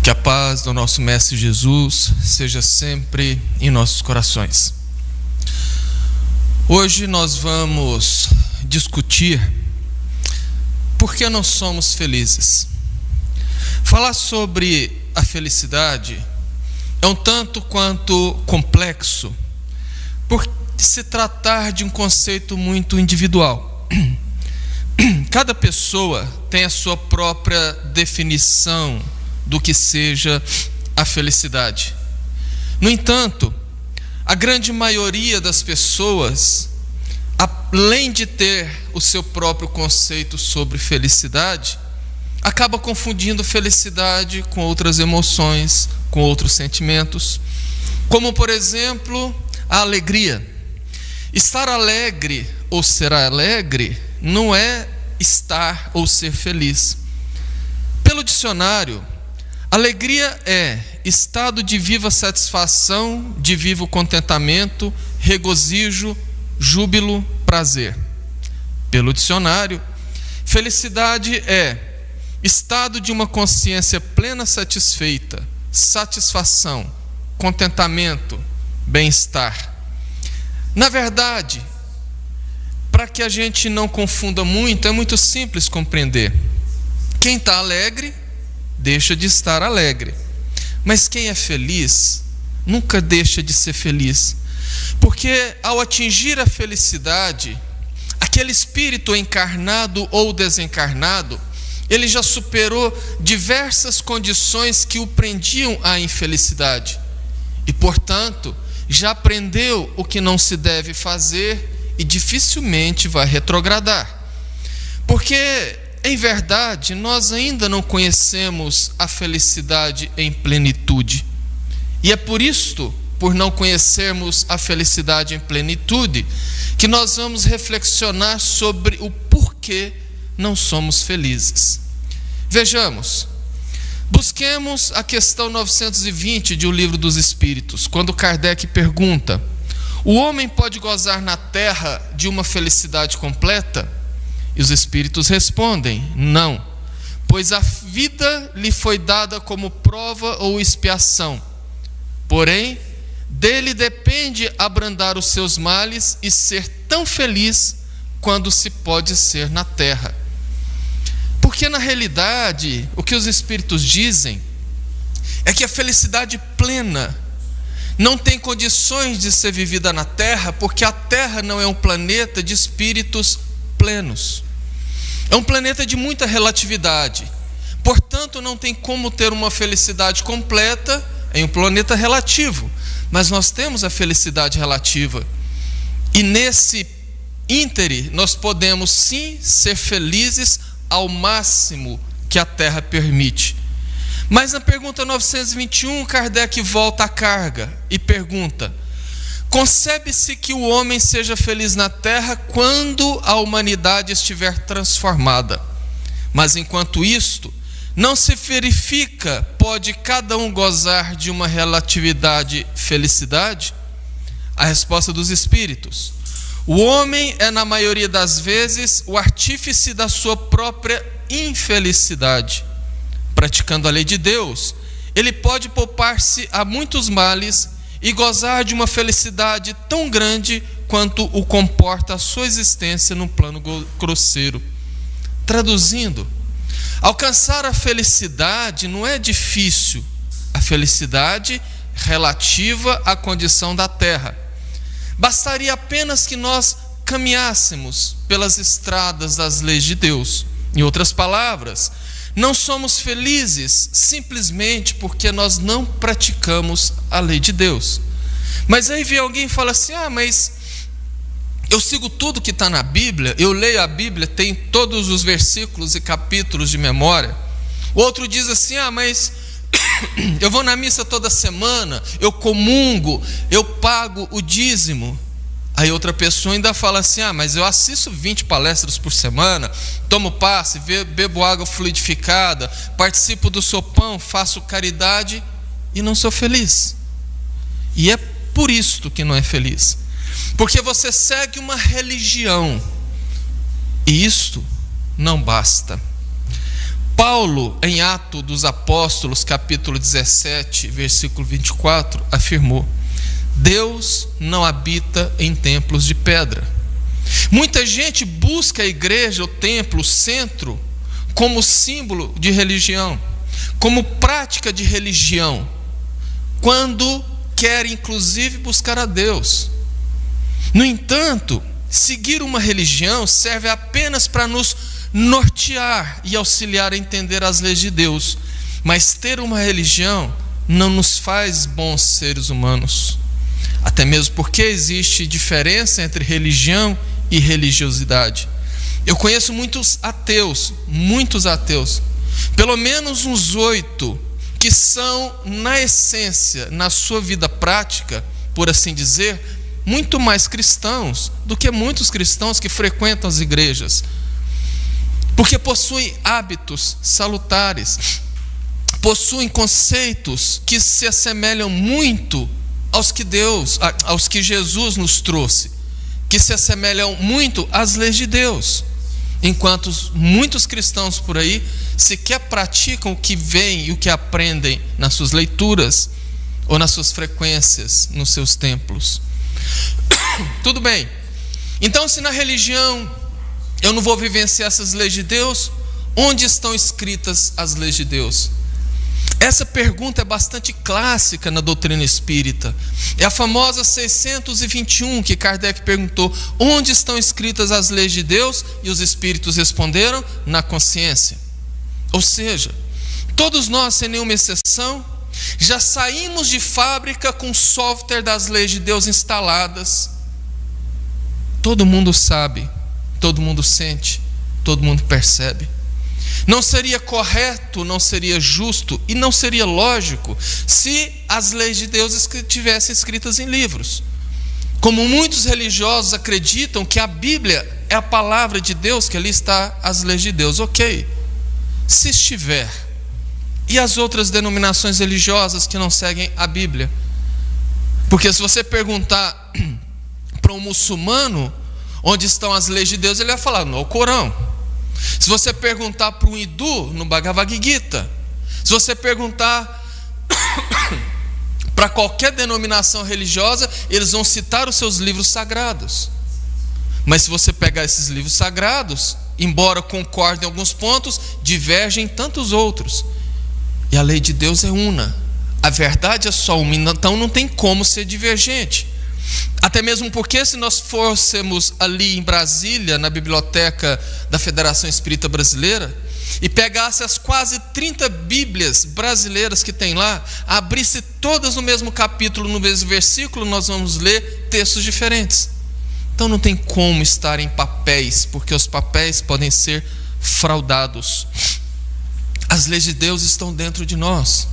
Que a paz do nosso Mestre Jesus seja sempre em nossos corações. Hoje nós vamos discutir por que não somos felizes. Falar sobre a felicidade é um tanto quanto complexo, por se tratar de um conceito muito individual. Cada pessoa tem a sua própria definição do que seja a felicidade. No entanto, a grande maioria das pessoas, além de ter o seu próprio conceito sobre felicidade, acaba confundindo felicidade com outras emoções, com outros sentimentos, como, por exemplo, a alegria. Estar alegre ou ser alegre não é estar ou ser feliz. Pelo dicionário, alegria é estado de viva satisfação, de vivo contentamento, regozijo, júbilo, prazer. Pelo dicionário, felicidade é estado de uma consciência plena satisfeita, satisfação, contentamento, bem-estar. Na verdade, para que a gente não confunda muito, é muito simples compreender. Quem está alegre deixa de estar alegre, mas quem é feliz nunca deixa de ser feliz, porque ao atingir a felicidade, aquele espírito encarnado ou desencarnado, ele já superou diversas condições que o prendiam à infelicidade e, portanto, já aprendeu o que não se deve fazer e dificilmente vai retrogradar, porque em verdade, nós ainda não conhecemos a felicidade em plenitude. E é por isto, por não conhecermos a felicidade em plenitude, que nós vamos reflexionar sobre o porquê não somos felizes. Vejamos, busquemos a questão 920 de O Livro dos Espíritos, quando Kardec pergunta: o homem pode gozar na terra de uma felicidade completa? E os espíritos respondem: não, pois a vida lhe foi dada como prova ou expiação. Porém, dele depende abrandar os seus males e ser tão feliz quando se pode ser na terra. Porque na realidade, o que os espíritos dizem é que a felicidade plena não tem condições de ser vivida na terra, porque a terra não é um planeta de espíritos plenos. É um planeta de muita relatividade. Portanto, não tem como ter uma felicidade completa em um planeta relativo. Mas nós temos a felicidade relativa. E nesse íntere, nós podemos sim ser felizes ao máximo que a Terra permite. Mas na pergunta 921, Kardec volta à carga e pergunta: concebe-se que o homem seja feliz na terra quando a humanidade estiver transformada. Mas enquanto isto não se verifica, pode cada um gozar de uma relatividade felicidade? A resposta dos espíritos: o homem é, na maioria das vezes, o artífice da sua própria infelicidade. Praticando a lei de Deus, ele pode poupar-se a muitos males e gozar de uma felicidade tão grande quanto o comporta a sua existência no plano grosseiro. Traduzindo, alcançar a felicidade não é difícil, a felicidade relativa à condição da terra. Bastaria apenas que nós caminhássemos pelas estradas das leis de Deus. Em outras palavras, não somos felizes simplesmente porque nós não praticamos a lei de Deus. Mas aí vem alguém e fala assim: mas eu sigo tudo que está na Bíblia, eu leio a Bíblia, tem todos os versículos e capítulos de memória. O outro diz assim: mas eu vou na missa toda semana, eu comungo, eu pago o dízimo. Aí outra pessoa ainda fala assim: mas eu assisto 20 palestras por semana, tomo passe, bebo água fluidificada, participo do sopão, faço caridade e não sou feliz. E é por isto que não é feliz, porque você segue uma religião, e isto não basta. Paulo, em Atos dos Apóstolos, capítulo 17, versículo 24, afirmou: Deus não habita em templos de pedra. Muita gente busca a igreja, o templo, o centro, como símbolo de religião, como prática de religião, quando quer inclusive buscar a Deus. No entanto, seguir uma religião serve apenas para nos nortear e auxiliar a entender as leis de Deus, mas ter uma religião não nos faz bons seres humanos, até mesmo porque existe diferença entre religião e religiosidade. Eu conheço muitos ateus, pelo menos uns 8, que são, na essência, na sua vida prática, por assim dizer, muito mais cristãos do que muitos cristãos que frequentam as igrejas, porque possuem hábitos salutares, possuem conceitos que se assemelham muito aos que Jesus nos trouxe, que se assemelham muito às leis de Deus, enquanto muitos cristãos por aí sequer praticam o que veem e o que aprendem nas suas leituras ou nas suas frequências nos seus templos. Tudo bem, então se na religião eu não vou vivenciar essas leis de Deus, onde estão escritas as leis de Deus? Essa pergunta é bastante clássica na doutrina espírita. É a famosa 621 que Kardec perguntou: onde estão escritas as leis de Deus? E os espíritos responderam: na consciência. Ou seja, todos nós, sem nenhuma exceção, já saímos de fábrica com o software das leis de Deus instaladas. Todo mundo sabe, todo mundo sente, todo mundo percebe. Não seria correto, não seria justo e não seria lógico se as leis de Deus estivessem escritas em livros. Como muitos religiosos acreditam que a Bíblia é a palavra de Deus, que ali está as leis de Deus. Ok, se estiver. E as outras denominações religiosas que não seguem a Bíblia? Porque se você perguntar para um muçulmano onde estão as leis de Deus, ele vai falar no Alcorão. Se você perguntar para um hindu, no Bhagavad Gita. Se você perguntar para qualquer denominação religiosa, eles vão citar os seus livros sagrados. Mas se você pegar esses livros sagrados, embora concordem em alguns pontos, divergem em tantos outros. E a lei de Deus é una. A verdade é só uma, então não tem como ser divergente. Até mesmo porque, se nós fôssemos ali em Brasília, na biblioteca da Federação Espírita Brasileira, e pegasse as quase 30 Bíblias brasileiras que tem lá, abrisse todas no mesmo capítulo, no mesmo versículo, nós vamos ler textos diferentes. Então não tem como estar em papéis, porque os papéis podem ser fraudados. As leis de Deus estão dentro de nós.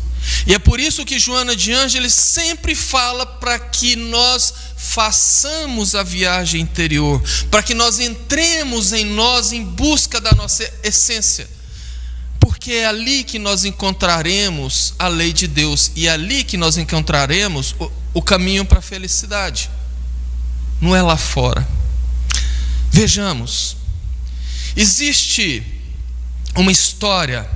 E é por isso que Joana de Ângeles sempre fala para que nós façamos a viagem interior, para que nós entremos em nós em busca da nossa essência, porque é ali que nós encontraremos a lei de Deus, e é ali que nós encontraremos o caminho para a felicidade, não é lá fora. Vejamos, existe uma história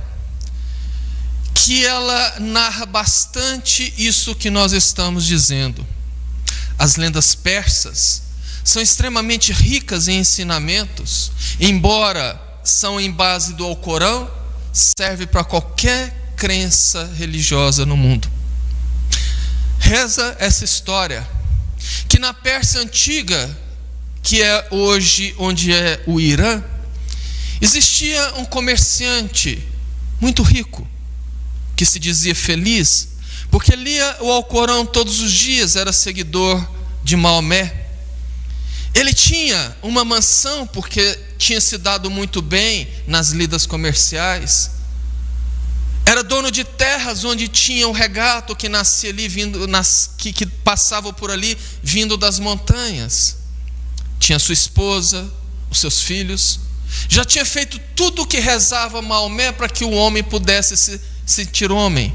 que ela narra bastante isso que nós estamos dizendo. As lendas persas são extremamente ricas em ensinamentos, embora são em base do Alcorão, serve para qualquer crença religiosa no mundo. Reza essa história que na Pérsia antiga, que é hoje onde é o Irã, existia um comerciante muito rico, que se dizia feliz, porque lia o Alcorão todos os dias, era seguidor de Maomé. Ele tinha uma mansão, porque tinha se dado muito bem nas lidas comerciais. Era dono de terras onde tinha um regato que nascia ali, que passava por ali, vindo das montanhas. Tinha sua esposa, os seus filhos. Já tinha feito tudo o que rezava Maomé para que o homem pudesse se sentir homem.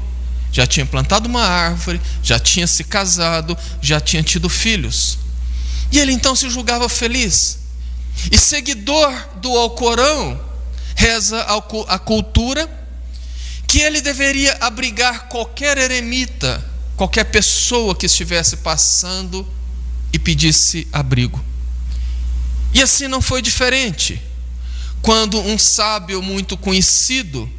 Já tinha plantado uma árvore, já tinha se casado, já tinha tido filhos. E ele então se julgava feliz. E seguidor do Alcorão, reza a cultura que ele deveria abrigar qualquer eremita, qualquer pessoa que estivesse passando e pedisse abrigo. E assim não foi diferente. Quando um sábio muito conhecido,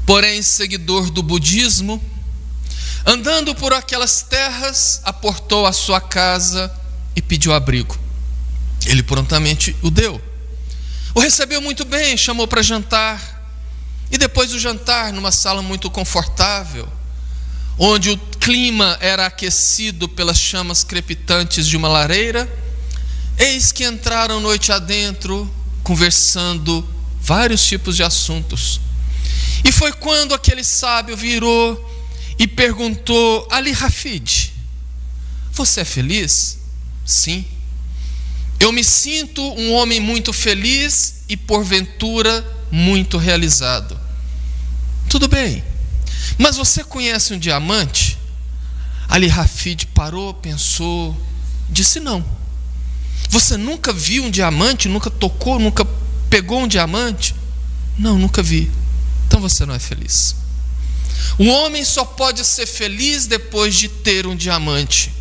porém seguidor do budismo, andando por aquelas terras, aportou a sua casa e pediu abrigo. Ele prontamente o deu. O recebeu muito bem, chamou para jantar. E depois do jantar, numa sala muito confortável, onde o clima era aquecido pelas chamas crepitantes de uma lareira, eis que entraram noite adentro, conversando vários tipos de assuntos. E foi quando aquele sábio virou e perguntou: Ali Hafid, você é feliz? Sim. Eu me sinto um homem muito feliz e porventura muito realizado. Tudo bem, mas você conhece um diamante? Ali Hafid parou, pensou, disse: não. Você nunca viu um diamante? Nunca tocou, nunca pegou um diamante? Não, nunca vi. Então você não é feliz. O homem só pode ser feliz depois de ter um diamante.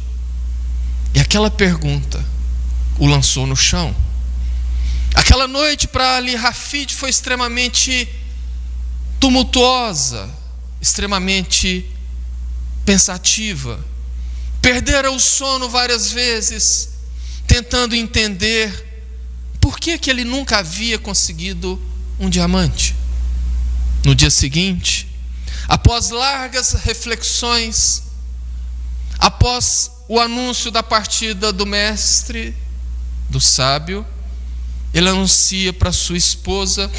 E aquela pergunta o lançou no chão. Aquela noite para Ali Hafid foi extremamente tumultuosa, extremamente pensativa. Perdera o sono várias vezes, tentando entender por que ele nunca havia conseguido um diamante. No dia seguinte, após largas reflexões, após o anúncio da partida do mestre, do sábio, ele anuncia para sua esposa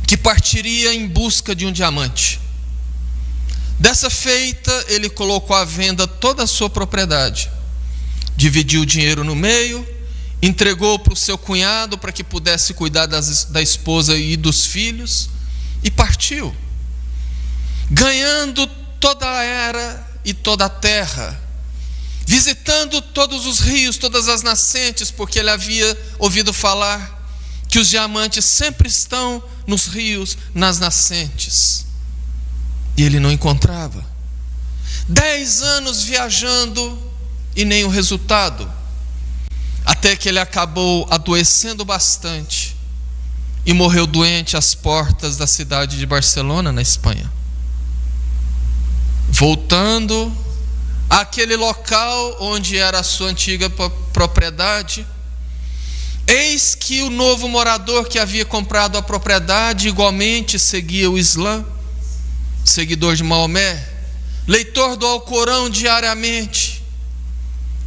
que partiria em busca de um diamante. Dessa feita, ele colocou à venda toda a sua propriedade, dividiu o dinheiro no meio, entregou para o seu cunhado para que pudesse cuidar da esposa e dos filhos, e partiu, ganhando toda a era e toda a terra, visitando todos os rios, todas as nascentes, porque ele havia ouvido falar que os diamantes sempre estão nos rios, nas nascentes. E ele não encontrava. 10 anos viajando e nem o resultado. Até que ele acabou adoecendo bastante e morreu doente às portas da cidade de Barcelona, na Espanha. Voltando àquele local onde era a sua antiga propriedade, eis que o novo morador que havia comprado a propriedade igualmente seguia o Islã, seguidor de Maomé, leitor do Alcorão diariamente,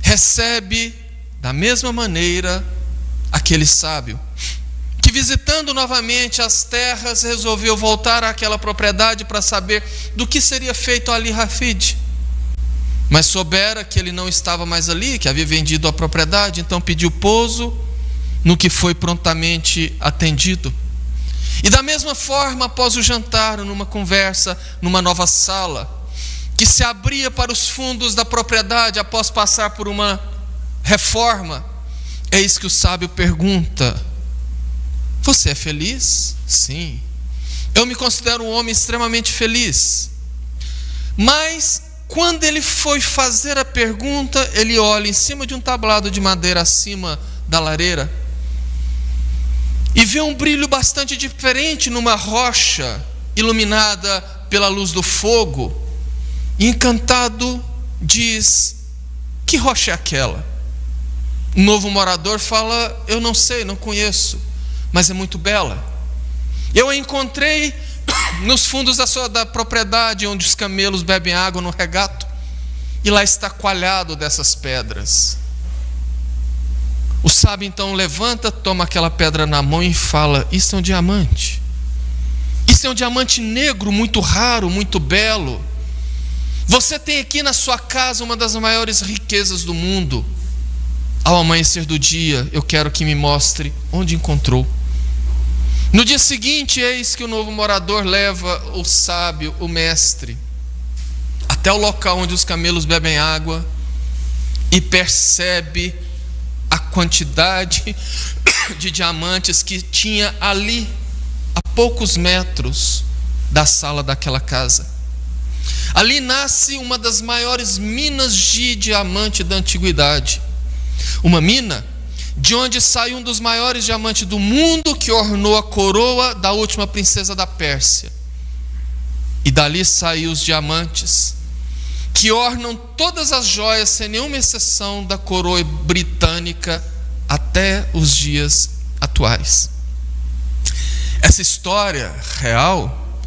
recebe da mesma maneira aquele sábio, que visitando novamente as terras, resolveu voltar àquela propriedade para saber do que seria feito Ali Hafid. Mas soubera que ele não estava mais ali, que havia vendido a propriedade, então pediu pouso, no que foi prontamente atendido. E da mesma forma, após o jantar, numa conversa, numa nova sala, que se abria para os fundos da propriedade após passar por uma reforma, eis que o sábio pergunta: você é feliz? Sim. Eu me considero um homem extremamente feliz. Mas quando ele foi fazer a pergunta, ele olha em cima de um tablado de madeira acima da lareira e vê um brilho bastante diferente numa rocha iluminada pela luz do fogo. E encantado diz: que rocha é aquela? O novo morador fala: eu não sei, não conheço, mas é muito bela. Eu a encontrei nos fundos da propriedade, onde os camelos bebem água no regato, e lá está coalhado dessas pedras. O sábio então levanta, toma aquela pedra na mão e fala: isso é um diamante. Isso é um diamante negro, muito raro, muito belo. Você tem aqui na sua casa uma das maiores riquezas do mundo. Ao amanhecer do dia, eu quero que me mostre onde encontrou. No dia seguinte, eis que o novo morador leva o sábio, o mestre, até o local onde os camelos bebem água e percebe a quantidade de diamantes que tinha ali poucos metros da sala daquela casa. Ali nasce uma das maiores minas de diamante da antiguidade. Uma mina de onde sai um dos maiores diamantes do mundo, que ornou a coroa da última princesa da Pérsia. E dali saem os diamantes que ornam todas as joias, sem nenhuma exceção, da coroa britânica até os dias atuais. Essa história real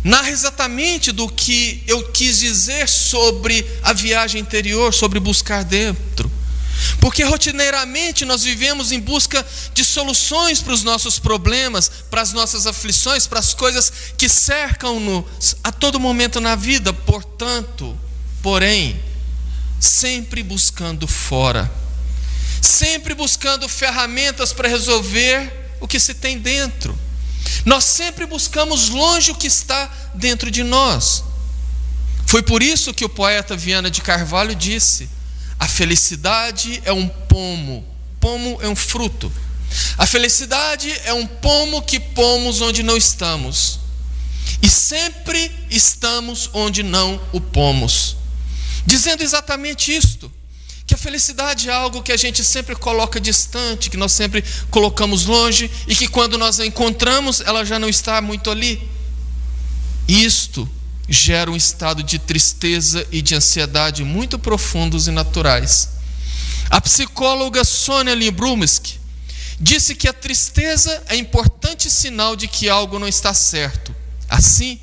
narra exatamente do que eu quis dizer sobre a viagem interior, sobre buscar dentro. Porque rotineiramente nós vivemos em busca de soluções para os nossos problemas, para as nossas aflições, para as coisas que cercam-nos a todo momento na vida. Porém, sempre buscando fora, sempre buscando ferramentas para resolver o que se tem dentro. Nós sempre buscamos longe o que está dentro de nós. Foi por isso que o poeta Viana de Carvalho disse: a felicidade é um pomo é um fruto. A felicidade é um pomo que pomos onde não estamos, e sempre estamos onde não o pomos. Dizendo exatamente isto, que a felicidade é algo que a gente sempre coloca distante, que nós sempre colocamos longe, e que quando nós a encontramos, ela já não está muito ali. Isto gera um estado de tristeza e de ansiedade muito profundos e naturais. A psicóloga Sonia Lyubomirsky disse que a tristeza é importante sinal de que algo não está certo. Assim,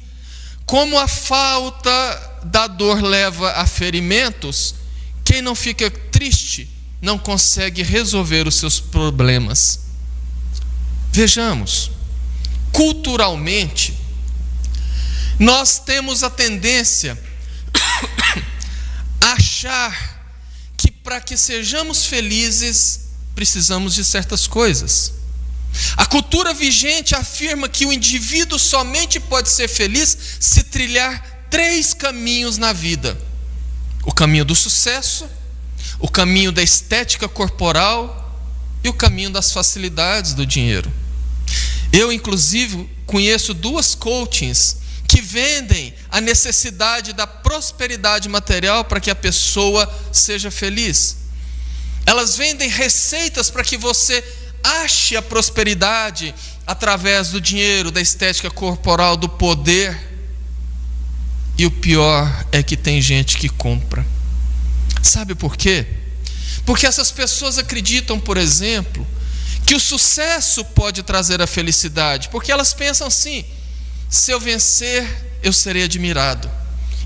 como a falta da dor leva a ferimentos, quem não fica triste não consegue resolver os seus problemas. Vejamos, culturalmente, nós temos a tendência a achar que para que sejamos felizes precisamos de certas coisas. A cultura vigente afirma que o indivíduo somente pode ser feliz se trilhar 3 caminhos na vida: o caminho do sucesso, o caminho da estética corporal e o caminho das facilidades do dinheiro. Eu, inclusive, conheço 2 coachings que vendem a necessidade da prosperidade material para que a pessoa seja feliz. Elas vendem receitas para que você ache a prosperidade através do dinheiro, da estética corporal, do poder. E o pior é que tem gente que compra. Sabe por quê? Porque essas pessoas acreditam, por exemplo, que o sucesso pode trazer a felicidade, porque elas pensam assim: se eu vencer, eu serei admirado.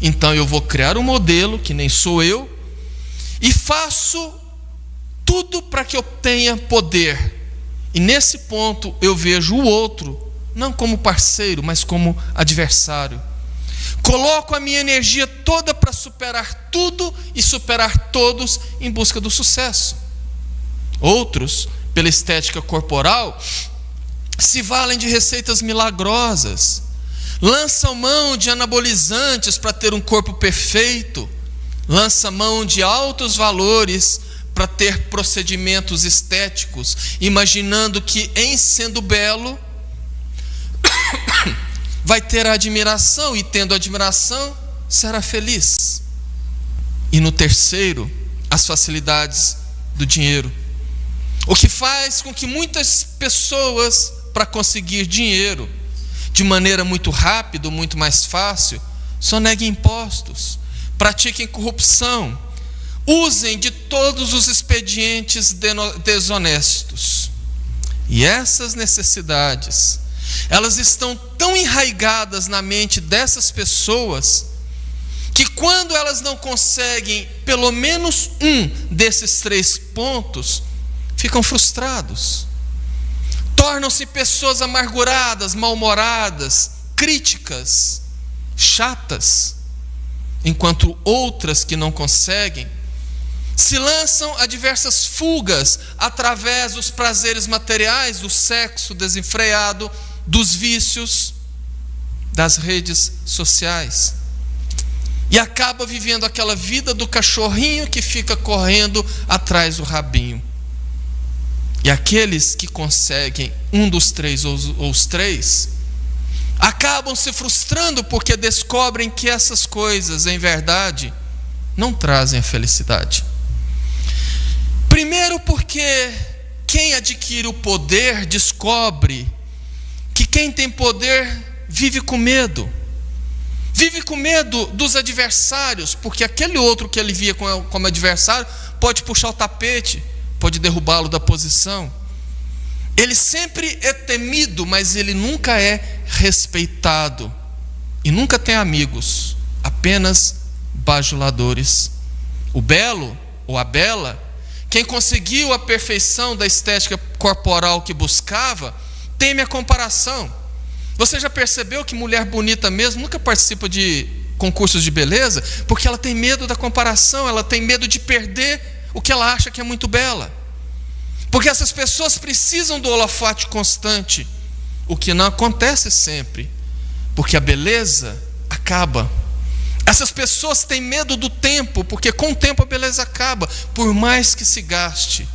Então eu vou criar um modelo, que nem sou eu, e faço tudo para que eu tenha poder. E nesse ponto eu vejo o outro, não como parceiro, mas como adversário. Coloco a minha energia toda para superar tudo e superar todos em busca do sucesso. Outros, pela estética corporal, se valem de receitas milagrosas, lançam mão de anabolizantes para ter um corpo perfeito, lançam mão de altos valores para ter procedimentos estéticos, imaginando que em sendo belo vai ter a admiração, e tendo admiração será feliz. E no terceiro, as facilidades do dinheiro, o que faz com que muitas pessoas, para conseguir dinheiro de maneira muito rápida, muito mais fácil, soneguem impostos, pratiquem corrupção, usem de todos os expedientes desonestos. E essas necessidades, elas estão tão enraigadas na mente dessas pessoas, que quando elas não conseguem pelo menos um desses 3 pontos, ficam frustrados. Tornam-se pessoas amarguradas, mal-humoradas, críticas, chatas, enquanto outras que não conseguem se lançam a diversas fugas através dos prazeres materiais, do sexo desenfreado, dos vícios, das redes sociais, e acaba vivendo aquela vida do cachorrinho que fica correndo atrás do rabinho. E aqueles que conseguem um dos 3 ou os 3 acabam se frustrando porque descobrem que essas coisas, em verdade, não trazem a felicidade. Primeiro, porque quem adquire o poder descobre que quem tem poder vive com medo. Vive com medo dos adversários, porque aquele outro que ele via como adversário pode puxar o tapete, pode derrubá-lo da posição. Ele sempre é temido, mas ele nunca é respeitado. E nunca tem amigos, apenas bajuladores. O belo ou a bela, quem conseguiu a perfeição da estética corporal que buscava, teme a comparação. Você já percebeu que mulher bonita mesmo nunca participa de concursos de beleza? Porque ela tem medo da comparação, ela tem medo de perder o que ela acha que é muito bela. Porque essas pessoas precisam do holofote constante, o que não acontece sempre, porque a beleza acaba. Essas pessoas têm medo do tempo, porque com o tempo a beleza acaba, por mais que se gaste,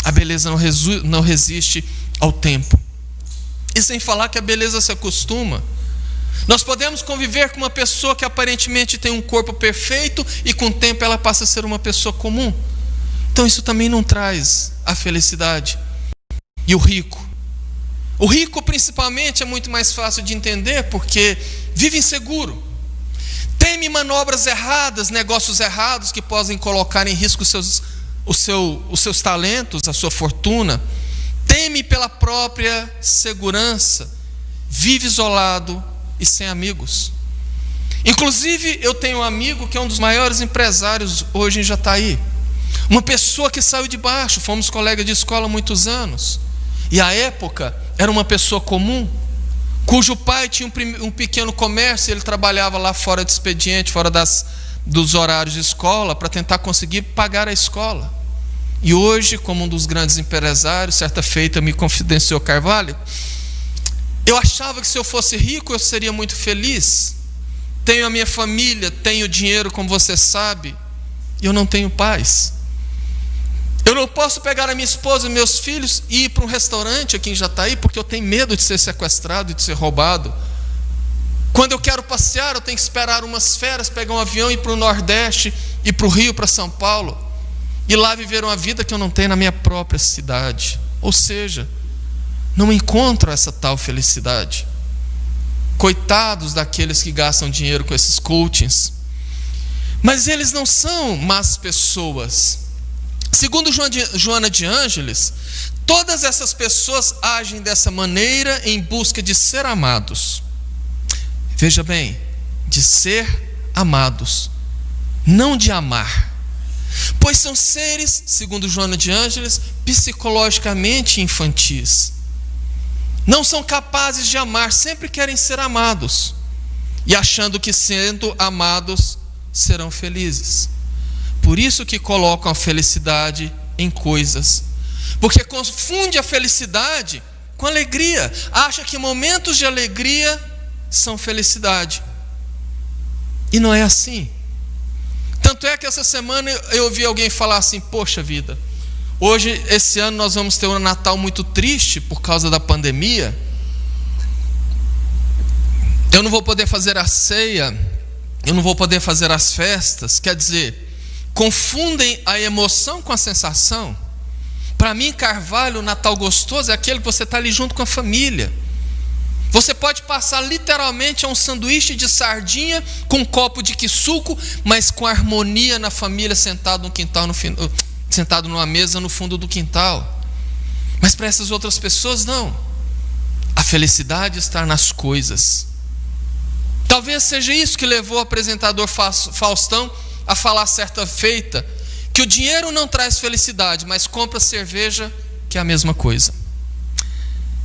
a beleza não resiste ao tempo. E sem falar que a beleza se acostuma. Nós podemos conviver com uma pessoa que aparentemente tem um corpo perfeito e com o tempo ela passa a ser uma pessoa comum. Então isso também não traz a felicidade. E o rico? O rico principalmente é muito mais fácil de entender porque vive inseguro. Teme manobras erradas, negócios errados que podem colocar em risco os seus talentos, a sua fortuna. Teme pela própria segurança, vive isolado e sem amigos. Inclusive, eu tenho um amigo que é um dos maiores empresários hoje em Jataí. Uma pessoa que saiu de baixo, fomos colegas de escola há muitos anos. E à época, era uma pessoa comum, cujo pai tinha um pequeno comércio, ele trabalhava lá fora de expediente, fora dos horários de escola, para tentar conseguir pagar a escola. E hoje, como um dos grandes empresários, certa feita me confidenciou Carvalho, eu achava que se eu fosse rico eu seria muito feliz. Tenho a minha família, tenho dinheiro, como você sabe, e eu não tenho paz. Eu não posso pegar a minha esposa e meus filhos e ir para um restaurante aqui em Jataí, porque eu tenho medo de ser sequestrado e de ser roubado. Quando eu quero passear, eu tenho que esperar umas férias, pegar um avião e ir para o Nordeste, ir para o Rio, para São Paulo. E lá viver uma vida que eu não tenho na minha própria cidade. Ou seja, não encontro essa tal felicidade. Coitados daqueles que gastam dinheiro com esses coachings. Mas eles não são más pessoas. Segundo Joana de Ângeles, todas essas pessoas agem dessa maneira em busca de ser amados. Veja bem, de ser amados, não de amar. Pois são seres, segundo Joana de Ângeles, psicologicamente infantis. Não são capazes de amar, sempre querem ser amados. E achando que sendo amados, serão felizes. Por isso que colocam a felicidade em coisas. Porque confunde a felicidade com alegria. Acha que momentos de alegria são felicidade. E não é assim. Tanto é que essa semana eu ouvi alguém falar assim: poxa vida, hoje, esse ano nós vamos ter um Natal muito triste por causa da pandemia. Eu não vou poder fazer a ceia, eu não vou poder fazer as festas. Quer dizer, confundem a emoção com a sensação. Para mim, Carvalho, o Natal gostoso é aquele que você está ali junto com a família. Você pode passar literalmente a um sanduíche de sardinha com um copo de quissuco, mas com harmonia na família, sentado no quintal, sentado numa mesa no fundo do quintal. Mas para essas outras pessoas, não. A felicidade está nas coisas. Talvez seja isso que levou o apresentador Faustão a falar certa feita, que o dinheiro não traz felicidade, mas compra cerveja, que é a mesma coisa.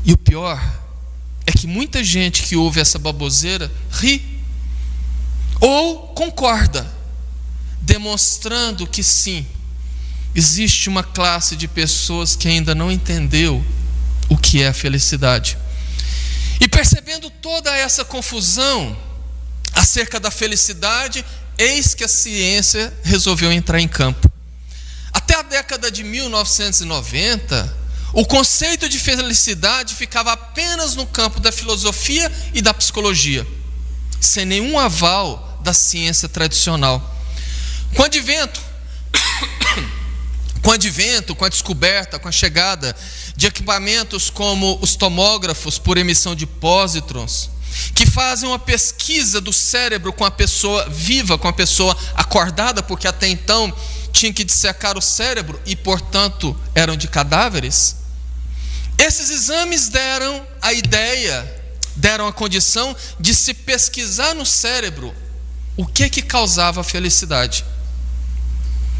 E o pior é que muita gente que ouve essa baboseira ri ou concorda, demonstrando que sim, existe uma classe de pessoas que ainda não entendeu o que é a felicidade. E percebendo toda essa confusão acerca da felicidade, eis que a ciência resolveu entrar em campo. Até a década de 1990, o conceito de felicidade ficava apenas no campo da filosofia e da psicologia, sem nenhum aval da ciência tradicional. Com o advento, com a descoberta, com a chegada de equipamentos como os tomógrafos por emissão de pósitrons, que fazem uma pesquisa do cérebro com a pessoa viva, com a pessoa acordada, porque até então tinha que dissecar o cérebro e, portanto, eram de cadáveres. Esses exames deram a condição de se pesquisar no cérebro o que causava a felicidade.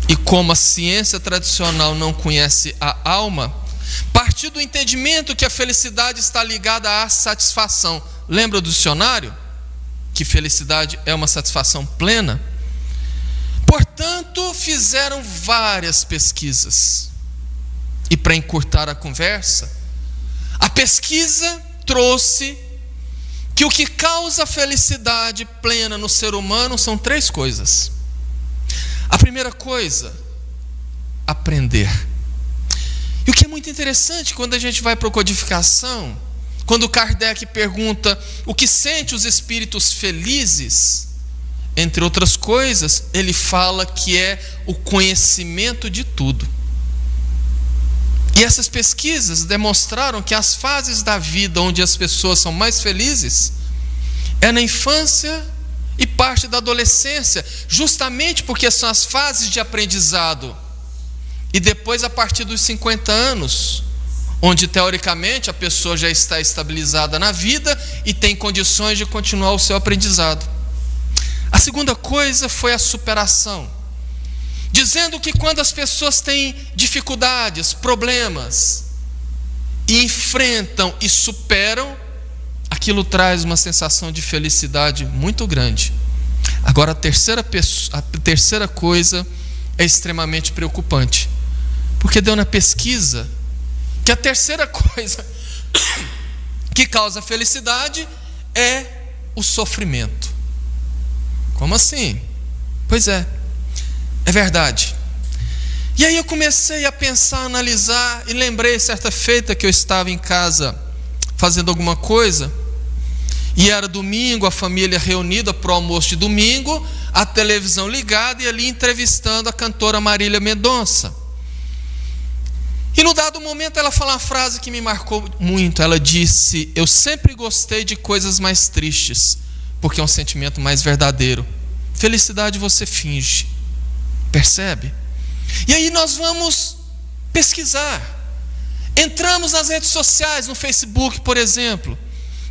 E como a ciência tradicional não conhece a alma, partiu do entendimento que a felicidade está ligada à satisfação. Lembra do dicionário? Que felicidade é uma satisfação plena. Portanto, fizeram várias pesquisas. E para encurtar a conversa, a pesquisa trouxe que o que causa felicidade plena no ser humano são 3 coisas. A primeira coisa, aprender. E o que é muito interessante, quando a gente vai para a codificação, quando Kardec pergunta o que sente os espíritos felizes, entre outras coisas, ele fala que é o conhecimento de tudo. E essas pesquisas demonstraram que as fases da vida onde as pessoas são mais felizes é na infância e parte da adolescência, justamente porque são as fases de aprendizado. E depois, a partir dos 50 anos, onde teoricamente a pessoa já está estabilizada na vida e tem condições de continuar o seu aprendizado. A segunda coisa foi a superação, dizendo que quando as pessoas têm dificuldades, problemas, e enfrentam e superam, aquilo traz uma sensação de felicidade muito grande. Agora, a terceira coisa é extremamente preocupante, porque deu na pesquisa que a terceira coisa que causa felicidade é o sofrimento. Como assim? Pois é verdade. E aí eu comecei a pensar, a analisar, e lembrei certa feita que eu estava em casa fazendo alguma coisa, e era domingo, a família reunida para o almoço de domingo, a televisão ligada e ali entrevistando a cantora Marília Mendonça. E no dado momento ela falou uma frase que me marcou muito. Ela disse: eu sempre gostei de coisas mais tristes, porque é um sentimento mais verdadeiro. Felicidade você finge, percebe? E aí nós vamos pesquisar. Entramos nas redes sociais, no Facebook, por exemplo.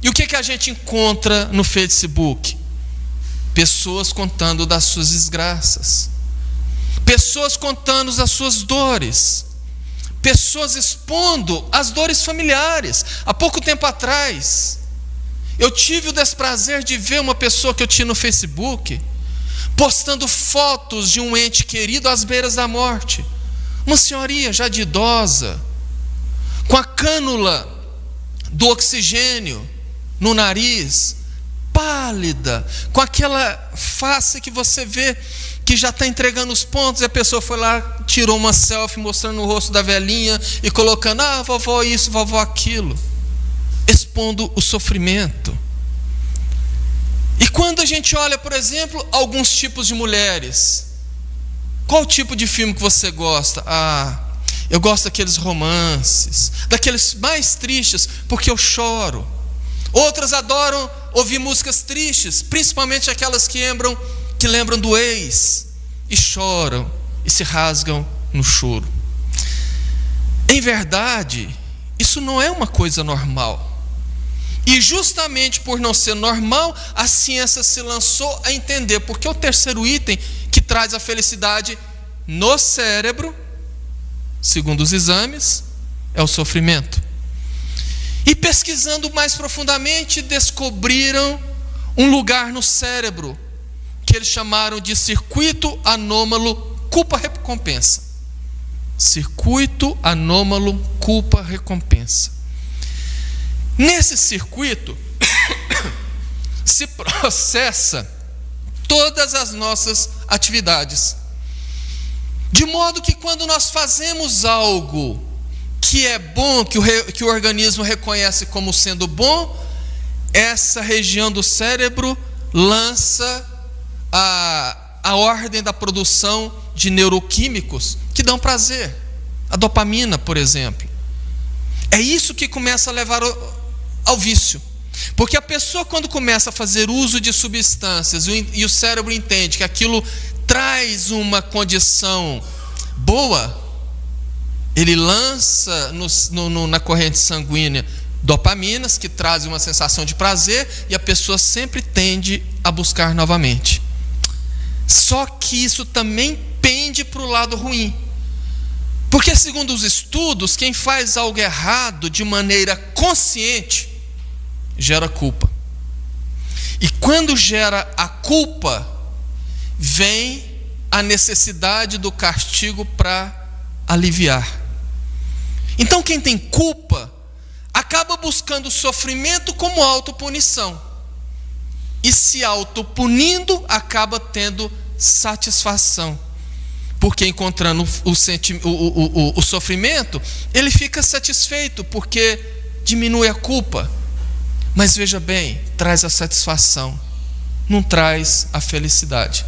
E o que a gente encontra no Facebook? Pessoas contando das suas desgraças, pessoas contando das suas dores, pessoas expondo as dores familiares. Há pouco tempo atrás, eu tive o desprazer de ver uma pessoa que eu tinha no Facebook postando fotos de um ente querido às beiras da morte. Uma senhorinha já de idosa, com a cânula do oxigênio no nariz, pálida, com aquela face que você vê que já está entregando os pontos, e a pessoa foi lá, tirou uma selfie mostrando o rosto da velhinha e colocando: vovó isso, vovó aquilo, expondo o sofrimento. E quando a gente olha, por exemplo, alguns tipos de mulheres, qual tipo de filme que você gosta? Eu gosto daqueles romances, daqueles mais tristes, porque eu choro. Outras adoram ouvir músicas tristes, principalmente aquelas que lembram do ex, e choram e se rasgam no choro. Em verdade, isso não é uma coisa normal. E justamente por não ser normal, a ciência se lançou a entender, porque o terceiro item que traz a felicidade no cérebro, segundo os exames, é o sofrimento. E pesquisando mais profundamente, descobriram um lugar no cérebro que eles chamaram de circuito anômalo culpa-recompensa. Circuito anômalo culpa-recompensa. Nesse circuito se processa todas as nossas atividades, de modo que quando nós fazemos algo que é bom, que o organismo reconhece como sendo bom, essa região do cérebro lança a ordem da produção de neuroquímicos que dão prazer. A dopamina, por exemplo. É isso que começa a levar ao vício. Porque a pessoa, quando começa a fazer uso de substâncias e o cérebro entende que aquilo traz uma condição boa, ele lança na corrente sanguínea dopaminas que trazem uma sensação de prazer e a pessoa sempre tende a buscar novamente. Só que isso também pende para o lado ruim. Porque, segundo os estudos, quem faz algo errado de maneira consciente gera culpa. E quando gera a culpa, vem a necessidade do castigo para aliviar. Então, quem tem culpa acaba buscando o sofrimento como autopunição. E se autopunindo, acaba tendo satisfação. Porque encontrando o sofrimento, ele fica satisfeito, porque diminui a culpa. Mas veja bem, traz a satisfação, não traz a felicidade.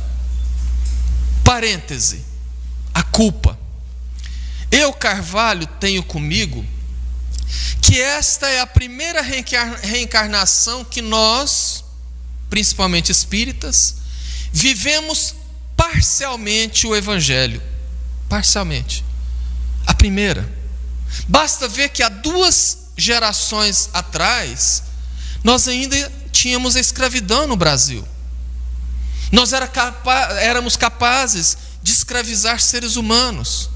Parêntese, a culpa. Eu, Carvalho, tenho comigo que esta é a primeira reencarnação que nós, principalmente espíritas, vivemos parcialmente o Evangelho. Parcialmente. A primeira. Basta ver que há 2 gerações atrás, nós ainda tínhamos a escravidão no Brasil. Nós éramos capazes de escravizar seres humanos.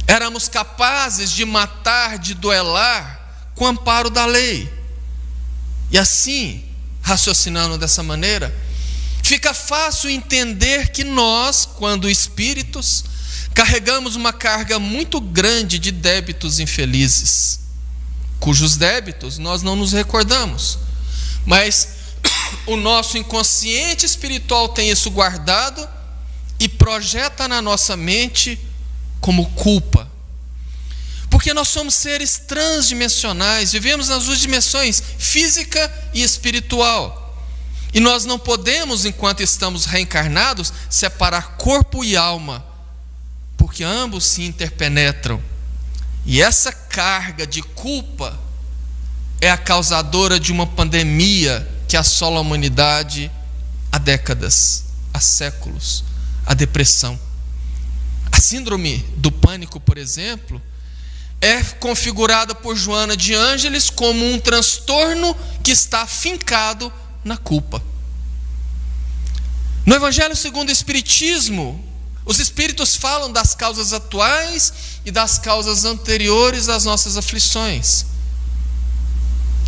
Éramos capazes de matar, de duelar com amparo da lei. E assim, raciocinando dessa maneira, fica fácil entender que nós, quando espíritos, carregamos uma carga muito grande de débitos infelizes, cujos débitos nós não nos recordamos, mas o nosso inconsciente espiritual tem isso guardado e projeta na nossa mente como culpa. Porque nós somos seres transdimensionais, vivemos nas 2 dimensões, física e espiritual. E nós não podemos, enquanto estamos reencarnados, separar corpo e alma, porque ambos se interpenetram. E essa carga de culpa é a causadora de uma pandemia que assola a humanidade há décadas, há séculos, a depressão. A síndrome do pânico, por exemplo, é configurada por Joana de Ângeles como um transtorno que está afincado na culpa. No Evangelho segundo o Espiritismo, os Espíritos falam das causas atuais e das causas anteriores às nossas aflições.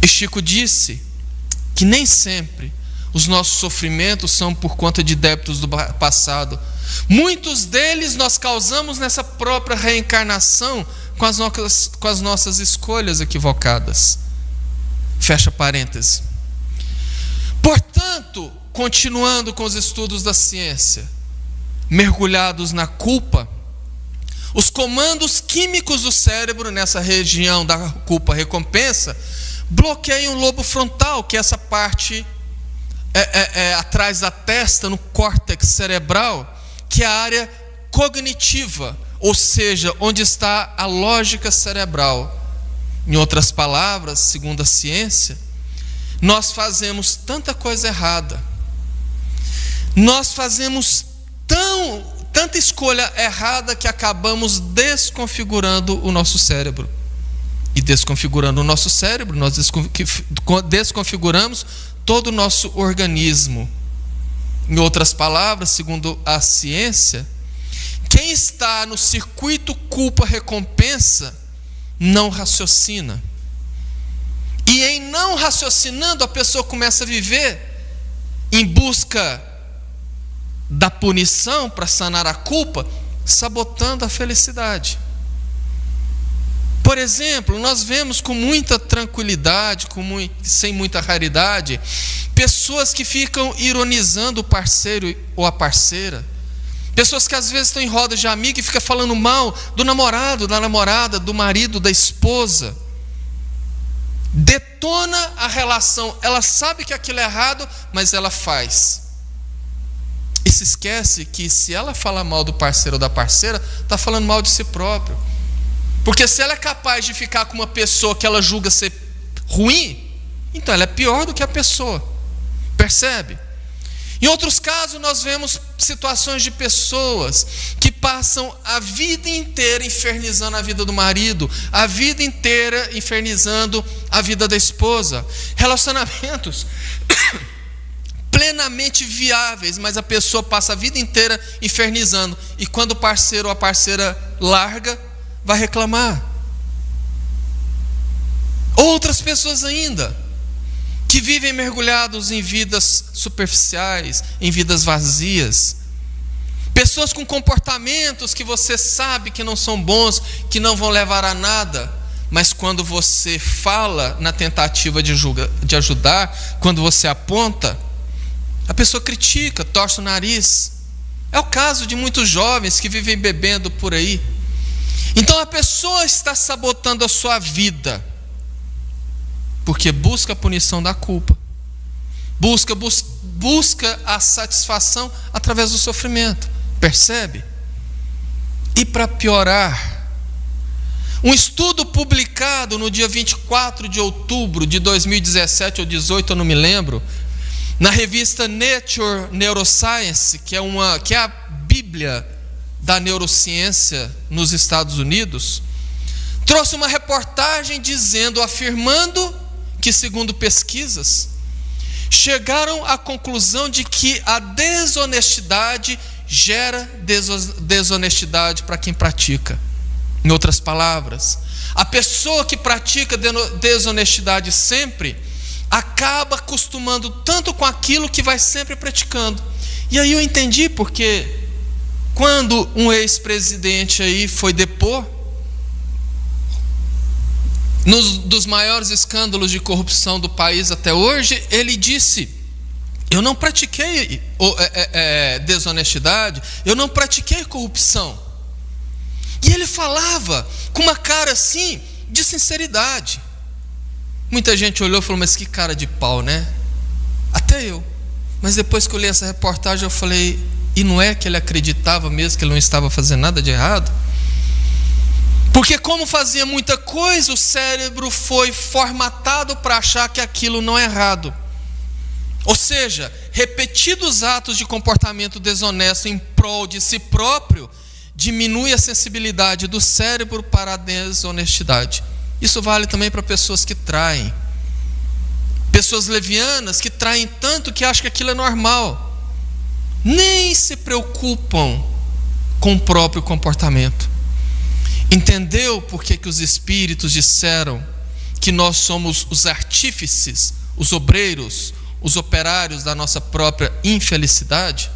E Chico disse que nem sempre os nossos sofrimentos são por conta de débitos do passado. Muitos deles nós causamos nessa própria reencarnação com as nossas escolhas equivocadas. Fecha parêntese. Portanto, continuando com os estudos da ciência, mergulhados na culpa, os comandos químicos do cérebro nessa região da culpa-recompensa bloqueiam o lobo frontal, que é essa parte atrás da testa, no córtex cerebral, que é a área cognitiva, ou seja, onde está a lógica cerebral. Em outras palavras, segundo a ciência, nós fazemos tanta coisa errada, nós fazemos tanta escolha errada que acabamos desconfigurando o nosso cérebro. E desconfigurando o nosso cérebro, nós desconfiguramos todo o nosso organismo. Em outras palavras, segundo a ciência, quem está no circuito culpa-recompensa não raciocina. E em não raciocinando, a pessoa começa a viver em busca da punição para sanar a culpa, sabotando a felicidade. Por exemplo, nós vemos com muita tranquilidade, sem muita raridade, pessoas que ficam ironizando o parceiro ou a parceira, Pessoas que às vezes estão em rodas de amigo e ficam falando mal do namorado, da namorada, do marido, da esposa. Detona a relação. Ela sabe que aquilo é errado, mas ela faz. E se esquece que se ela fala mal do parceiro ou da parceira, está falando mal de si próprio. Porque se ela é capaz de ficar com uma pessoa que ela julga ser ruim, então ela é pior do que a pessoa. Percebe? Em outros casos, nós vemos situações de pessoas que passam a vida inteira infernizando a vida do marido, a vida inteira infernizando a vida da esposa. Relacionamentos plenamente viáveis, mas a pessoa passa a vida inteira infernizando. E quando o parceiro ou a parceira larga, vai reclamar. Outras pessoas ainda, que vivem mergulhados em vidas superficiais, em vidas vazias. Pessoas com comportamentos que você sabe que não são bons, que não vão levar a nada, mas quando você fala na tentativa de ajudar, quando você aponta, a pessoa critica, torce o nariz. É o caso de muitos jovens que vivem bebendo por aí. Então a pessoa está sabotando a sua vida, porque busca a punição da culpa, busca a satisfação através do sofrimento. Percebe? E para piorar, um estudo publicado no dia 24 de outubro de 2017 ou 2018, eu não me lembro, na revista Nature Neuroscience, que é a Bíblia da neurociência nos Estados Unidos, trouxe uma reportagem afirmando que, segundo pesquisas, chegaram à conclusão de que a desonestidade gera desonestidade para quem pratica. Em outras palavras, a pessoa que pratica desonestidade sempre acaba acostumando tanto com aquilo que vai sempre praticando. E aí eu entendi porque quando um ex-presidente aí foi depor, dos maiores escândalos de corrupção do país até hoje, ele disse: eu não pratiquei desonestidade, eu não pratiquei corrupção. E ele falava com uma cara assim de sinceridade. Muita gente olhou e falou: mas que cara de pau, né? Até eu. Mas depois que eu li essa reportagem, eu falei: e não é que ele acreditava mesmo que ele não estava fazendo nada de errado? Porque como fazia muita coisa, o cérebro foi formatado para achar que aquilo não é errado. Ou seja, repetidos atos de comportamento desonesto em prol de si próprio diminui a sensibilidade do cérebro para a desonestidade. Isso vale também para pessoas que traem. Pessoas levianas que traem tanto que acham que aquilo é normal. Nem se preocupam com o próprio comportamento. Entendeu por que os espíritos disseram que nós somos os artífices, os obreiros, os operários da nossa própria infelicidade?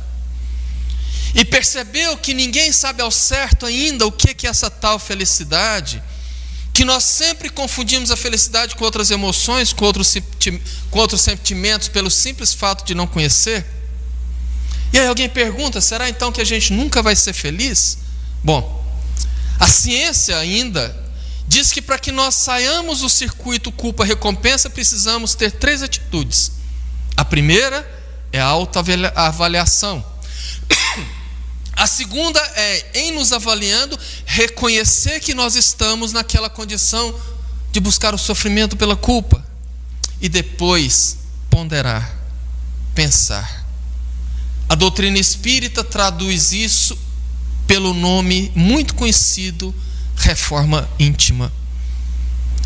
E percebeu que ninguém sabe ao certo ainda o que é essa tal felicidade, que nós sempre confundimos a felicidade com outras emoções, com outros sentimentos, pelo simples fato de não conhecer? E aí alguém pergunta: será então que a gente nunca vai ser feliz? Bom, a ciência ainda diz que para que nós saiamos do circuito culpa-recompensa, precisamos ter 3 atitudes. A primeira é a autoavaliação. A segunda é, em nos avaliando, reconhecer que nós estamos naquela condição de buscar o sofrimento pela culpa. E depois ponderar, pensar. A doutrina espírita traduz isso pelo nome muito conhecido, reforma íntima.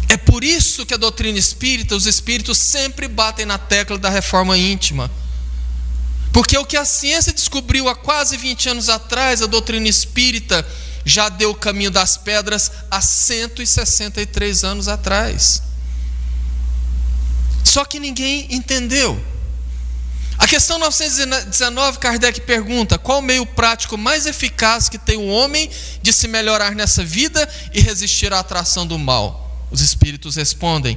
É por isso que a doutrina espírita, os espíritos sempre batem na tecla da reforma íntima. Porque o que a ciência descobriu há quase 20 anos atrás, a doutrina espírita já deu o caminho das pedras há 163 anos atrás. Só que ninguém entendeu. A questão 919, Kardec pergunta: qual o meio prático mais eficaz que tem o homem de se melhorar nessa vida e resistir à atração do mal? Os espíritos respondem: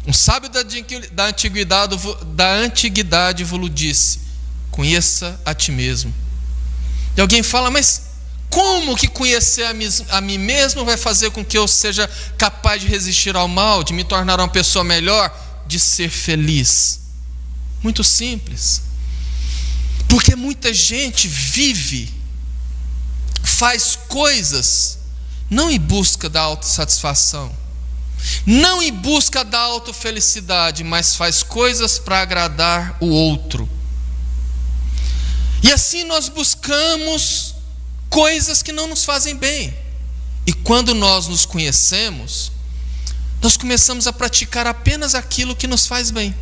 um sábio da antiguidade vos disse: conheça a ti mesmo. E alguém fala, mas como que conhecer a mim mesmo vai fazer com que eu seja capaz de resistir ao mal, de me tornar uma pessoa melhor, de ser feliz? Muito simples. Porque muita gente vive, faz coisas, não em busca da autossatisfação, não em busca da autofelicidade, mas faz coisas para agradar o outro. E assim nós buscamos coisas que não nos fazem bem. E quando nós nos conhecemos, nós começamos a praticar apenas aquilo que nos faz bem.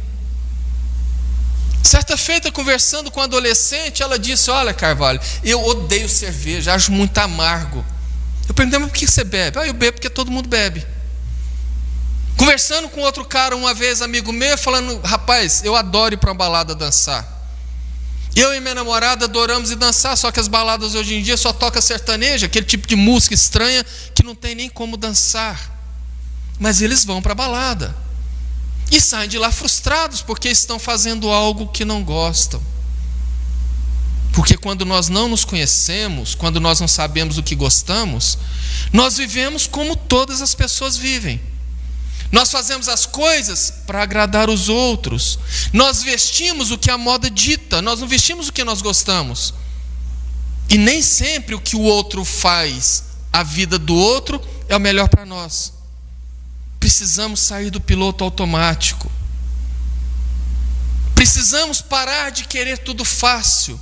Certa feita, conversando com uma adolescente, ela disse, olha, Carvalho, eu odeio cerveja, acho muito amargo. Eu perguntei, mas por que você bebe? Eu bebo porque todo mundo bebe. Conversando com outro cara uma vez, amigo meu, falando, rapaz, eu adoro ir para uma balada dançar. Eu e minha namorada adoramos ir dançar, só que as baladas hoje em dia só toca sertaneja, aquele tipo de música estranha que não tem nem como dançar. Mas eles vão para a balada e saem de lá frustrados porque estão fazendo algo que não gostam. Porque quando nós não nos conhecemos, quando nós não sabemos o que gostamos, nós vivemos como todas as pessoas vivem. Nós fazemos as coisas para agradar os outros. Nós vestimos o que a moda dita, nós não vestimos o que nós gostamos. E nem sempre o que o outro faz, a vida do outro, é o melhor para nós. Precisamos sair do piloto automático. Precisamos parar de querer tudo fácil.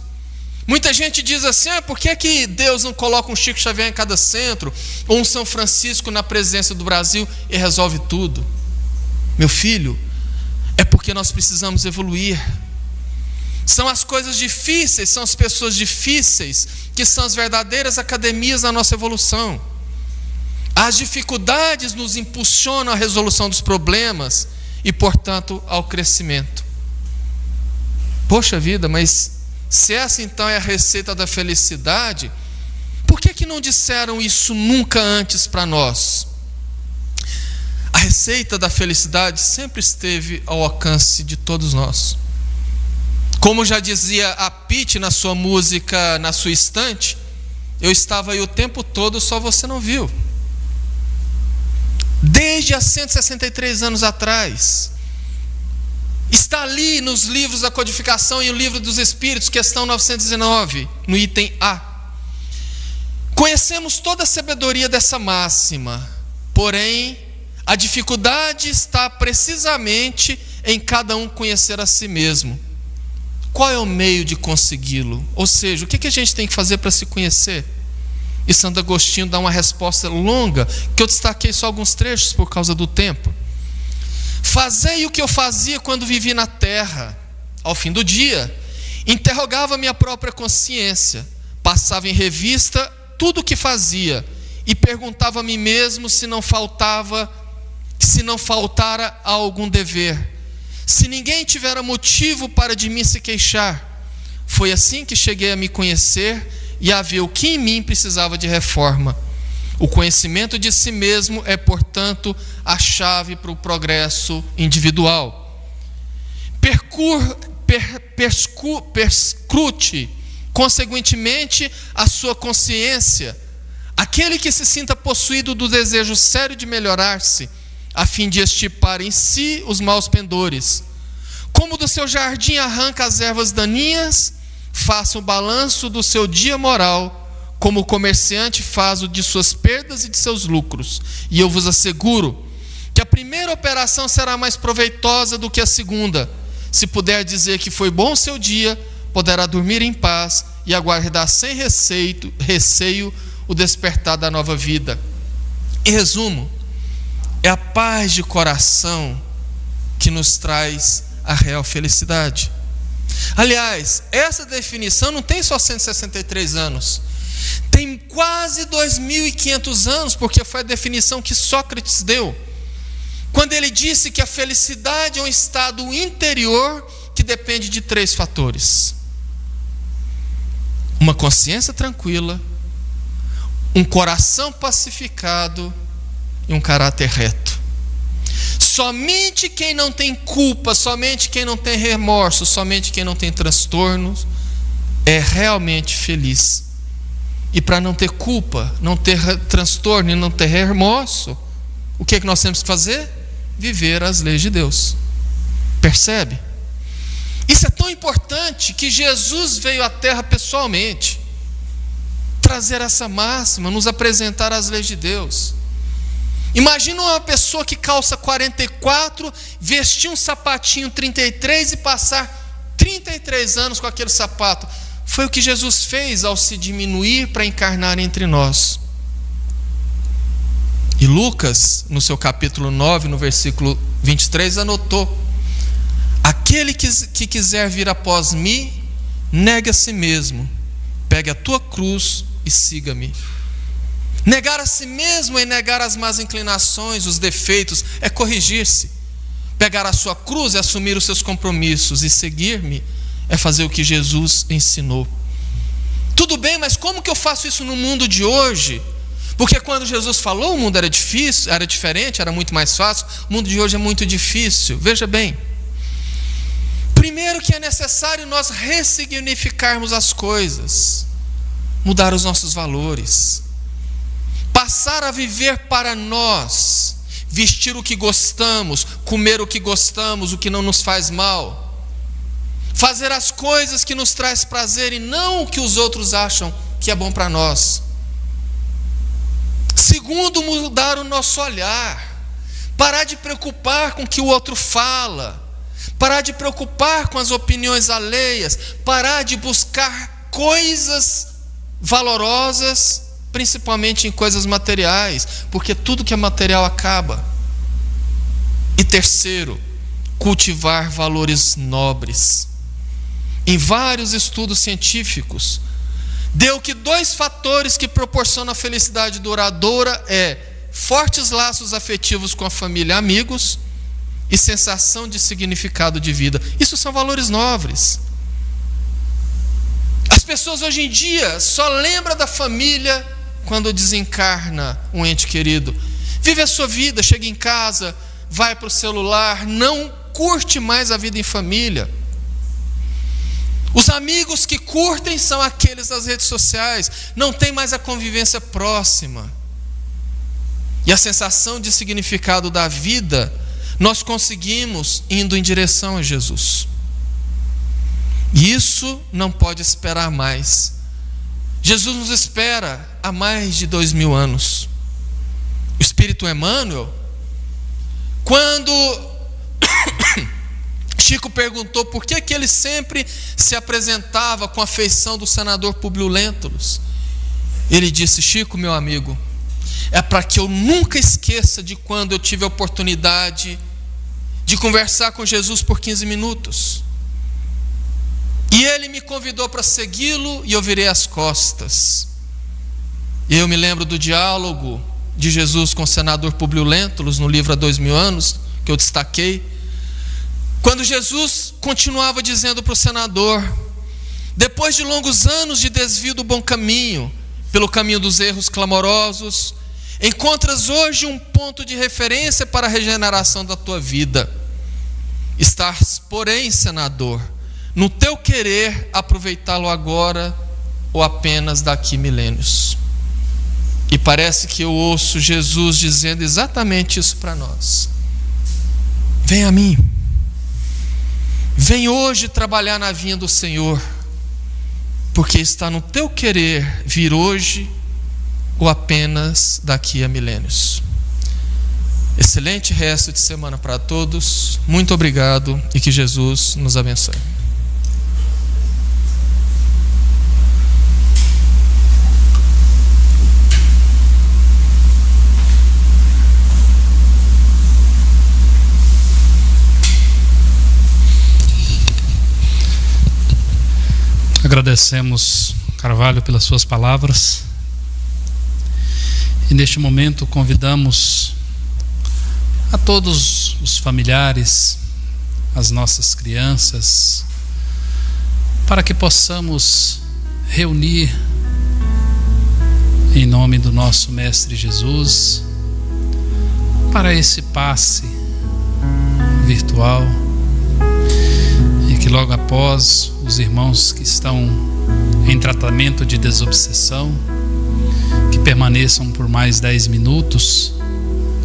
Muita gente diz assim, por que é que Deus não coloca um Chico Xavier em cada centro, ou um São Francisco na presença do Brasil e resolve tudo? Meu filho, é porque nós precisamos evoluir. São as coisas difíceis, são as pessoas difíceis que são as verdadeiras academias da nossa evolução. As dificuldades nos impulsionam à resolução dos problemas e, portanto, ao crescimento. Poxa vida, mas se essa então é a receita da felicidade, por que não disseram isso nunca antes para nós? A receita da felicidade sempre esteve ao alcance de todos nós. Como já dizia a Pitty na sua música Na Sua Estante, eu estava aí o tempo todo, só você não viu. Desde há 163 anos atrás. Está ali nos livros da codificação e o livro dos Espíritos, questão 919, no item A. Conhecemos toda a sabedoria dessa máxima, porém, a dificuldade está precisamente em cada um conhecer a si mesmo. Qual é o meio de consegui-lo? Ou seja, o que a gente tem que fazer para se conhecer? E Santo Agostinho dá uma resposta longa, que eu destaquei só alguns trechos por causa do tempo. Fazei o que eu fazia quando vivi na terra. Ao fim do dia, interrogava minha própria consciência, passava em revista tudo o que fazia e perguntava a mim mesmo se não faltara a algum dever, se ninguém tivera motivo para de mim se queixar. Foi assim que cheguei a me conhecer e a ver o que em mim precisava de reforma. O conhecimento de si mesmo é, portanto, a chave para o progresso individual. Perscrute, consequentemente, a sua consciência. Aquele que se sinta possuído do desejo sério de melhorar-se, a fim de extirpar em si os maus pendores. Como do seu jardim arranca as ervas daninhas, faça o balanço do seu dia moral, como o comerciante faz o de suas perdas e de seus lucros. E eu vos asseguro que a primeira operação será mais proveitosa do que a segunda. Se puder dizer que foi bom o seu dia, poderá dormir em paz e aguardar sem receio o despertar da nova vida. Em resumo, é a paz de coração que nos traz a real felicidade. Aliás, essa definição não tem só 163 anos. Tem quase 2.500 anos, porque foi a definição que Sócrates deu, quando ele disse que a felicidade é um estado interior que depende de 3 fatores: uma consciência tranquila, um coração pacificado e um caráter reto. Somente quem não tem culpa, somente quem não tem remorso, somente quem não tem transtornos é realmente feliz. E para não ter culpa, não ter transtorno e não ter remorso, o que é que nós temos que fazer? Viver as leis de Deus. Percebe? Isso é tão importante que Jesus veio à terra pessoalmente trazer essa máxima, nos apresentar as leis de Deus. Imagina uma pessoa que calça 44, vestir um sapatinho 33 e passar 33 anos com aquele sapato. Foi o que Jesus fez ao se diminuir para encarnar entre nós. E Lucas, no seu capítulo 9, no versículo 23, anotou: aquele que quiser vir após mim, negue a si mesmo, pegue a tua cruz e siga-me. Negar a si mesmo é negar as más inclinações, os defeitos, é corrigir-se. Pegar a sua cruz é assumir os seus compromissos, e seguir-me é fazer o que Jesus ensinou. Tudo bem, mas como que eu faço isso no mundo de hoje? Porque quando Jesus falou, o mundo era difícil, era diferente, era muito mais fácil. O mundo de hoje é muito difícil. Veja bem, primeiro que é necessário nós ressignificarmos as coisas, mudar os nossos valores, passar a viver para nós, vestir o que gostamos, comer o que gostamos, o que não nos faz mal, fazer as coisas que nos traz prazer e não o que os outros acham que é bom para nós. Segundo, mudar o nosso olhar, parar de preocupar com o que o outro fala, parar de preocupar com as opiniões alheias, parar de buscar coisas valorosas, principalmente em coisas materiais, porque tudo que é material acaba. E terceiro, cultivar valores nobres. Em vários estudos científicos, deu que 2 fatores que proporcionam a felicidade duradoura é fortes laços afetivos com a família e amigos e sensação de significado de vida. Isso são valores nobres. As pessoas hoje em dia só lembram da família quando desencarna um ente querido. Vive a sua vida, chega em casa, vai para o celular, não curte mais a vida em família. Os amigos que curtem são aqueles das redes sociais, não tem mais a convivência próxima. E a sensação de significado da vida nós conseguimos indo em direção a Jesus. E isso não pode esperar mais. Jesus nos espera há mais de 2000 anos. O Espírito Emmanuel, quando Chico perguntou por que ele sempre se apresentava com a feição do senador Públio Lentulus, ele disse: Chico, meu amigo, é para que eu nunca esqueça de quando eu tive a oportunidade de conversar com Jesus por 15 minutos. E ele me convidou para segui-lo e eu virei as costas. E eu me lembro do diálogo de Jesus com o senador Públio Lentulus no livro Há 2000 anos, que eu destaquei, quando Jesus continuava dizendo para o senador: depois de longos anos de desvio do bom caminho, pelo caminho dos erros clamorosos, encontras hoje um ponto de referência para a regeneração da tua vida. Estás, porém, senador, no teu querer aproveitá-lo agora ou apenas daqui milênios. E parece que eu ouço Jesus dizendo exatamente isso para nós. Vem a mim. Vem hoje trabalhar na vinha do Senhor, porque está no teu querer vir hoje ou apenas daqui a milênios. Excelente resto de semana para todos. Muito obrigado e que Jesus nos abençoe. Agradecemos, Carvalho, pelas suas palavras. E neste momento convidamos a todos os familiares, as nossas crianças, para que possamos reunir em nome do nosso Mestre Jesus para esse passe virtual, e que logo após os irmãos que estão em tratamento de desobsessão permaneçam por mais 10 minutos.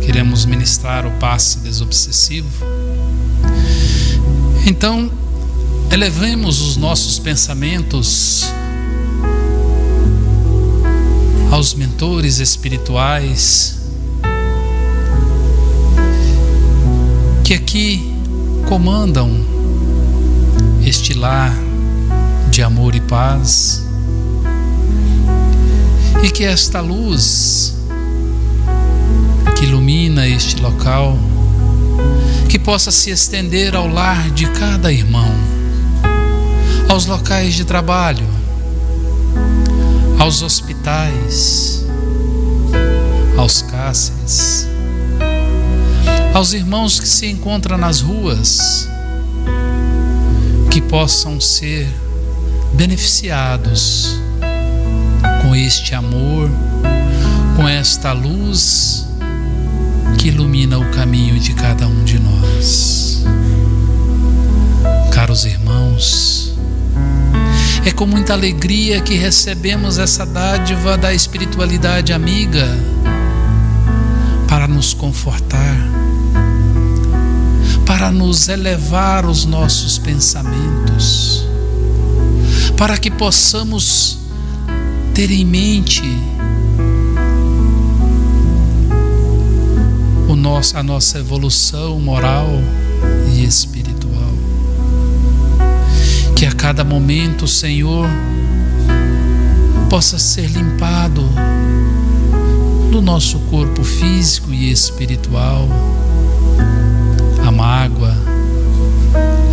Queremos ministrar o passe desobsessivo. Então, elevemos os nossos pensamentos aos mentores espirituais que aqui comandam este lar de amor e paz, e que esta luz que ilumina este local, que possa se estender ao lar de cada irmão, aos locais de trabalho, aos hospitais, aos cárceres, aos irmãos que se encontram nas ruas, que possam ser beneficiados com este amor, com esta luz que ilumina o caminho de cada um de nós. Caros irmãos, é com muita alegria que recebemos essa dádiva da espiritualidade amiga para nos confortar, para nos elevar os nossos pensamentos, para que possamos ter em mente a nossa evolução moral e espiritual. Que a cada momento o Senhor possa ser limpado do nosso corpo físico e espiritual a mágoa,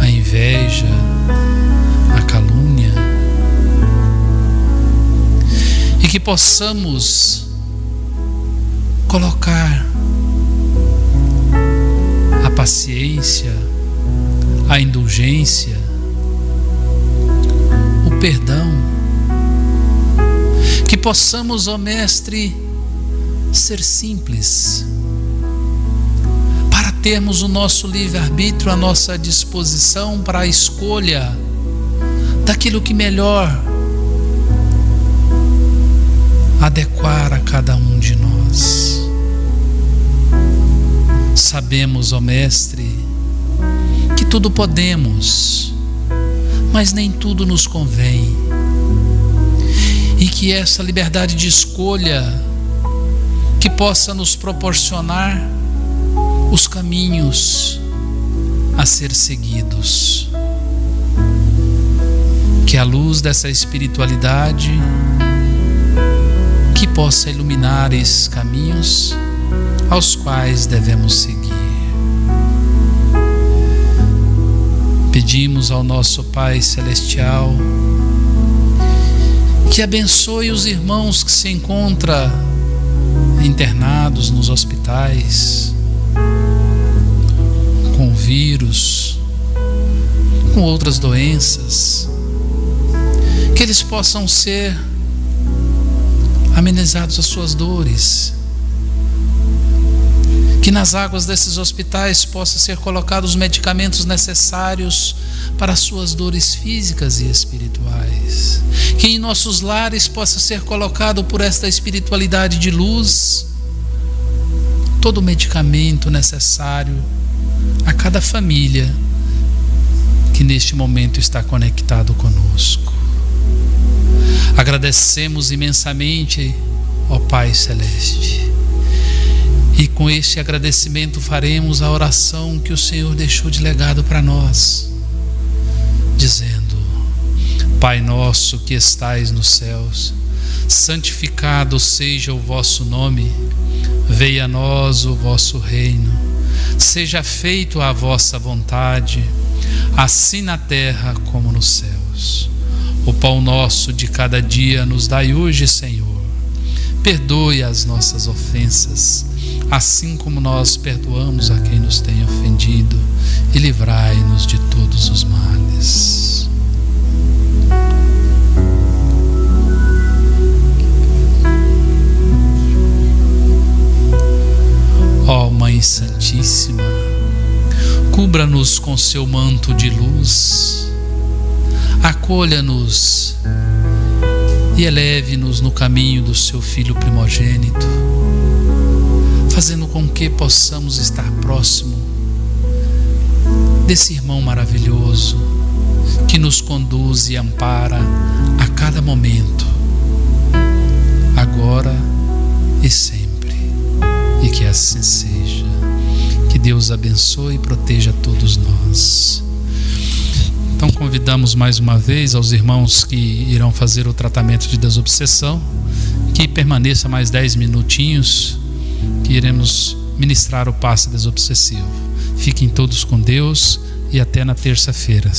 a inveja, a calúnia, e que possamos colocar a paciência, a indulgência, o perdão, que possamos, ó Mestre, ser simples, para termos o nosso livre-arbítrio à nossa disposição para a escolha daquilo que melhor adequar a cada um de nós. Sabemos, ó Mestre, que tudo podemos, mas nem tudo nos convém, e que essa liberdade de escolha que possa nos proporcionar os caminhos a ser seguidos, que a luz dessa espiritualidade que possa iluminar esses caminhos aos quais devemos seguir. Pedimos ao nosso Pai Celestial que abençoe os irmãos que se encontram internados nos hospitais, com vírus, com outras doenças, que eles possam ser amenizados as suas dores, que nas águas desses hospitais possam ser colocados os medicamentos necessários para as suas dores físicas e espirituais, que em nossos lares possa ser colocado por esta espiritualidade de luz todo o medicamento necessário a cada família que neste momento está conectado conosco. Agradecemos imensamente, ó Pai Celeste, e com este agradecimento faremos a oração que o Senhor deixou de legado para nós, dizendo: Pai nosso que estais nos céus, santificado seja o vosso nome, venha a nós o vosso reino, seja feito a vossa vontade, assim na terra como nos céus. O pão nosso de cada dia nos dai hoje, Senhor. Perdoe as nossas ofensas, assim como nós perdoamos a quem nos tem ofendido, e livrai-nos de todos os males. Ó Mãe Santíssima, cubra-nos com seu manto de luz, acolha-nos e eleve-nos no caminho do seu Filho primogênito, fazendo com que possamos estar próximo desse irmão maravilhoso que nos conduz e ampara a cada momento, agora e sempre, e que assim seja. Que Deus abençoe e proteja todos nós. Então convidamos mais uma vez aos irmãos que irão fazer o tratamento de desobsessão, que permaneça mais 10 minutinhos, que iremos ministrar o passe desobsessivo. Fiquem todos com Deus e até na terça-feira.